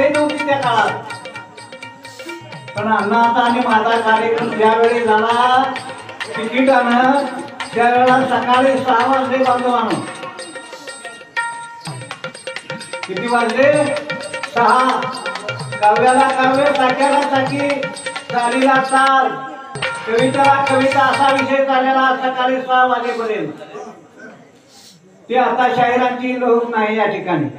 साखळी नव्हती त्या काळात. पण अण्णाचा आणि माझा कार्यक्रम ज्यावेळी झाला तिकिटानं, त्यावेळेला सकाळी 6 वाजले बांधवानं. किती वाजले? 6. काव्याला काव्य, साक्याला साकी, चालीला चाल, कवितेला कविता असा विषय चाललेला सकाळी 6 वाजेपर्यंत. ते आता शाहिरांची लोक नाही या ठिकाणी.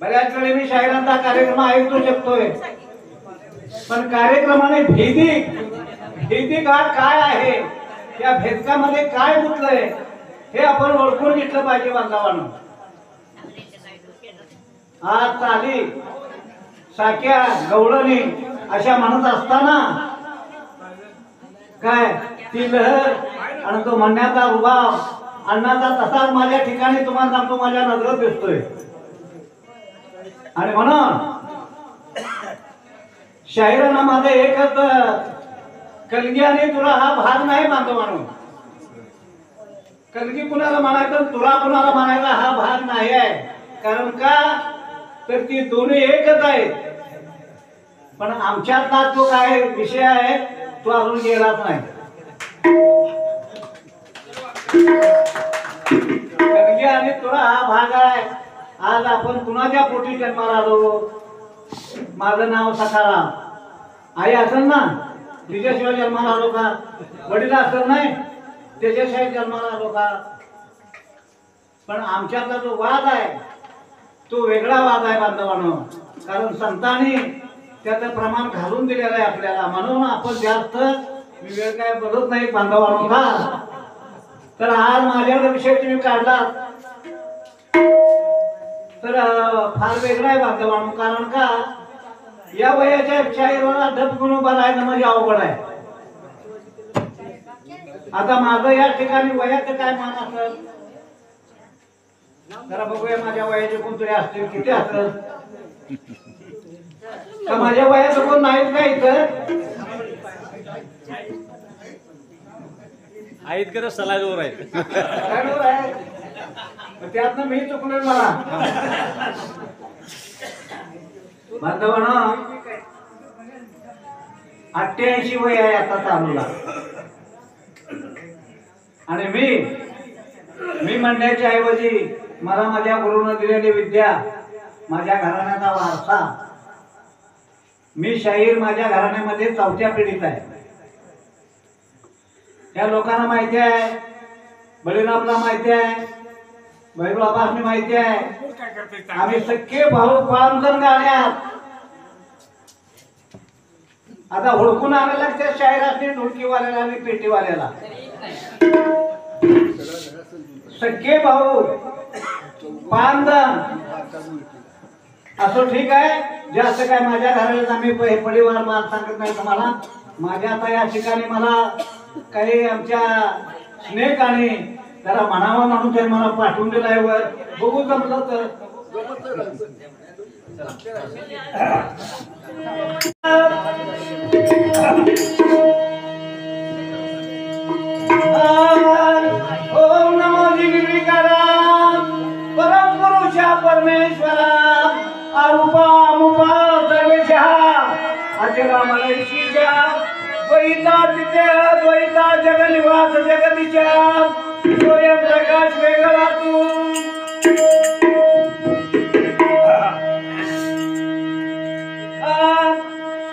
बऱ्याच वेळी मी शाहिरांचा कार्यक्रम ऐकू शकतोय, पण कार्यक्रमाने भेदिक हा काय आहे, त्या भेदकामध्ये काय गुंतलंय हे आपण ओळखून घेतलं पाहिजे बांधवांनो. आज चाली, साक्या, गवळणी अशा म्हणत असताना काय ती लहर आणि तो म्हणण्याचा रुबाब अण्णाचा तसाच माझ्या ठिकाणी तुम्हाला सांगतो माझ्या नजरेत दिसतोय. आणि म्हणून शाहिरांना माझं एकच कलगी आणि तुला हा भाग नाही मानतो म्हणून. कलगी कुणाला म्हणायचं, तुला कुणाला म्हणायचा हा भाग नाही आहे. कारण का तर ती दोन्ही एकच आहेत. पण आमच्यातला तो काय विषय आहे तो अजून गेलाच नाही. कलगी आणि तुला हा भाग आहे. आज आपण कुणाच्या पोटी जन्माला आलो. माझं नाव सखाराम. आई असेल ना, तिच्याशिवाय जन्माला आलो का? वडील असेल नाही, त्याच्याशिवाय जन्माला आलो का? पण आमच्यातला जो वाद आहे तो वेगळा वाद आहे बांधवांनो. कारण संतांनी त्याचं प्रमाण घालून दिलेलं आहे आपल्याला. म्हणून आपण जास्त वेळ काय बोलत नाही बांधवांनो. का तर आज माझ्याकडे विषय तुम्ही काढला तर फार वेगळा आहे बांधवांनो. कारण का या वयाच्या शाहिराला ढबकून उभा राहायचं म्हणजे अवघड आहे. आता माझं या ठिकाणी वयाचं काय मान असेल जरा बघूया. माझ्या वयाचे कोणतरी असतील, किती असेल का? माझ्या वयाचं कोण नाहीत का इथं? आहेत का सलाजवर आहेत? त्यातनं मी चुकलोय मला. बांधवांनो 88 वय आहे आता चालूला. आणि मी म्हणण्याच्या ऐवजी मला माझ्या गुरुनं दिलेली विद्या, माझ्या घराण्याचा वारसा, मी शाहीर माझ्या घराण्यामध्ये 4थ्या पिढीत आहे. या लोकांना माहिती आहे, बळीरामला माहिती आहे, भैरवाबासनी माहिती आहे. आम्ही सख्खे भाऊ 5 जण गाड्यात. आता हुडकून आणायला त्या शाहिरासनी, ढोलकीवाल्याला आणि पेटीवाल्याला. सख्खे भाऊ 5 जण. असं ठीक आहे, जास्त काय माझ्या घराला आम्ही परिवार मान सांगत नाही तुम्हाला. माझ्या आता या ठिकाणी मला काही आमच्या स्नेकाने जरा म्हणावं म्हणून ते मला पाठवून दिलाय. वर बघू जमलं तर. ओम नमो जिगरीकाराम परम पुरुषा परमेश्वरा अरूपा अमुपा सर्वेशः अचरा मलेशीच्या द्वैता तिथे द्वैता जगनिवास जगदीच्या स्वयं प्रकाश वेगळा तू.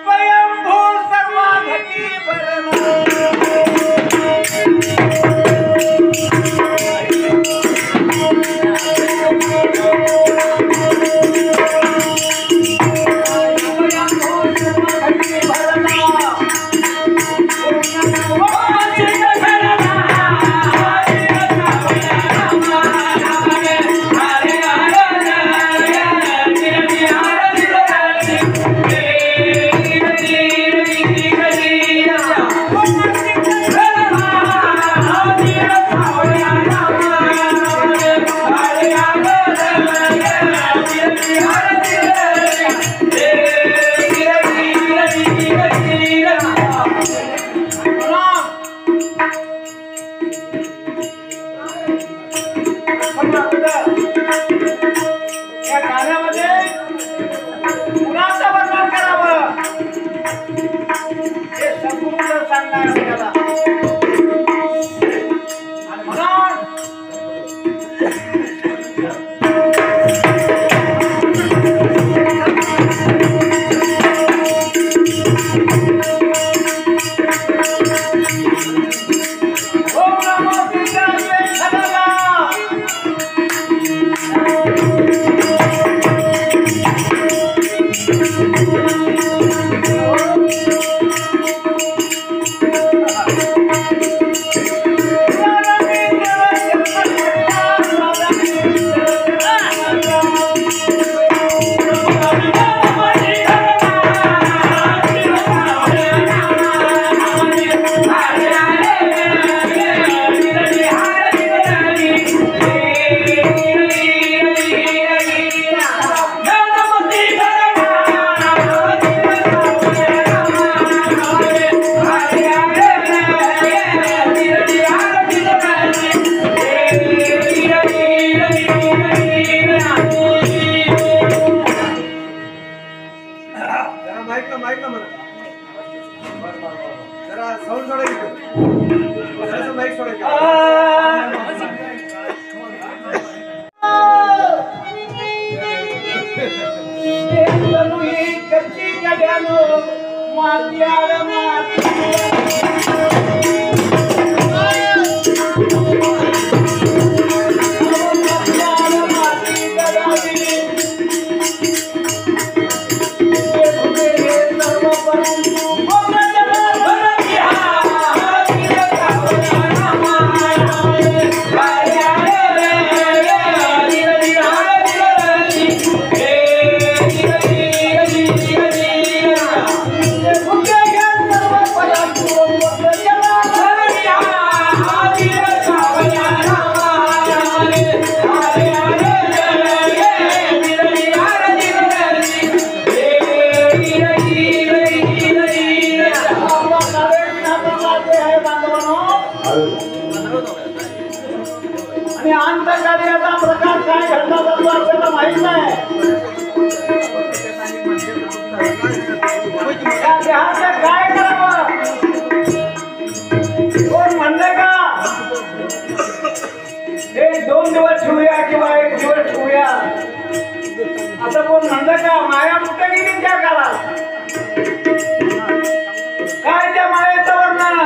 स्वयंभू सर्वाघटी भरणा आणि म्हणून ओम नमो सिद्धाय खदाला माईक ना म्हणा जरा साऊंड सोडायचं माईक सोडायचं कच्ची गड्यानो मातियार आणि अंतकार्याचा प्रकार काय घडला जातो आपल्याला माहित नाही. त्या देहाचं काय करावं कोण म्हणले का एक 2 दिवस ठेवूया किंवा 1 दिवस ठेवूया असं कोण म्हणलं का? माया कुठे गेली त्या काळात? काय त्या मायाचं वर्णन?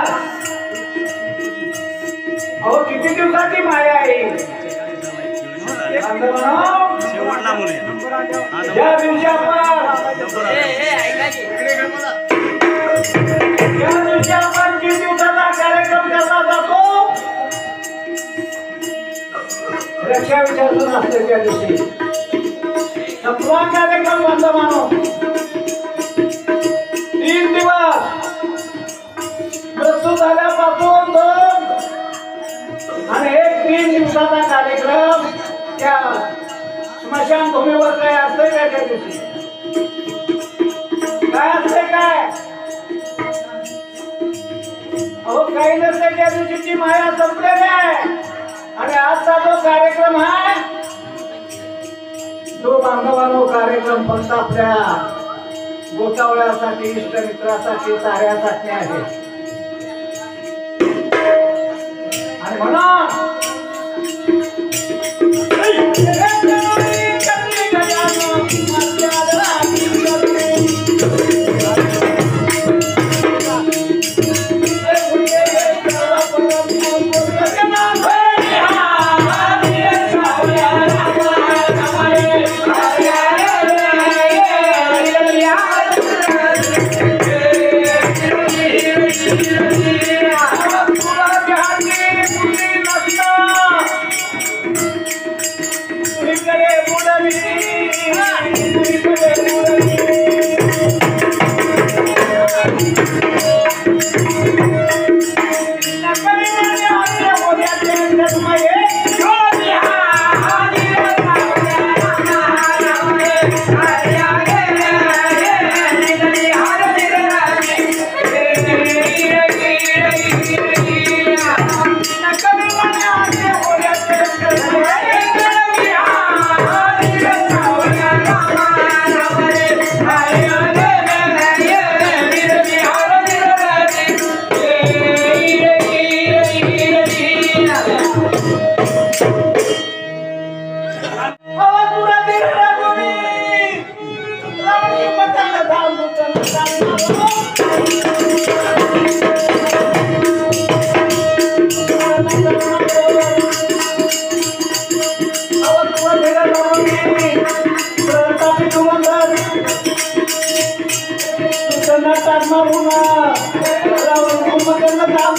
अहो किती दिवसाची माया आहे? ज्या दिवशी आपण किती दिवसाचा कार्यक्रम करता जातो रक्षा विचारलं असतं त्या दिवशी सप्ला कार्यक्रम बंद मानो 3 दिवस मृत्यू झाल्यापासून आणि 3 दिवसाचा कार्यक्रम त्या स्मशानभूमीवर काय असतंय काय त्या दिवशी? काय असतंय काय? अहो काही नसतंय त्या दिवशीची माया संपलेली आहे. आणि आजचा जो कार्यक्रम आहे तो बांधवांनो कार्यक्रम फक्त आपल्या गोतावळ्यासाठी इष्टमित्रासाठी साऱ्यासाठी आहे. आणि म्हणा जन्माला रावण कुंभकर्ण काम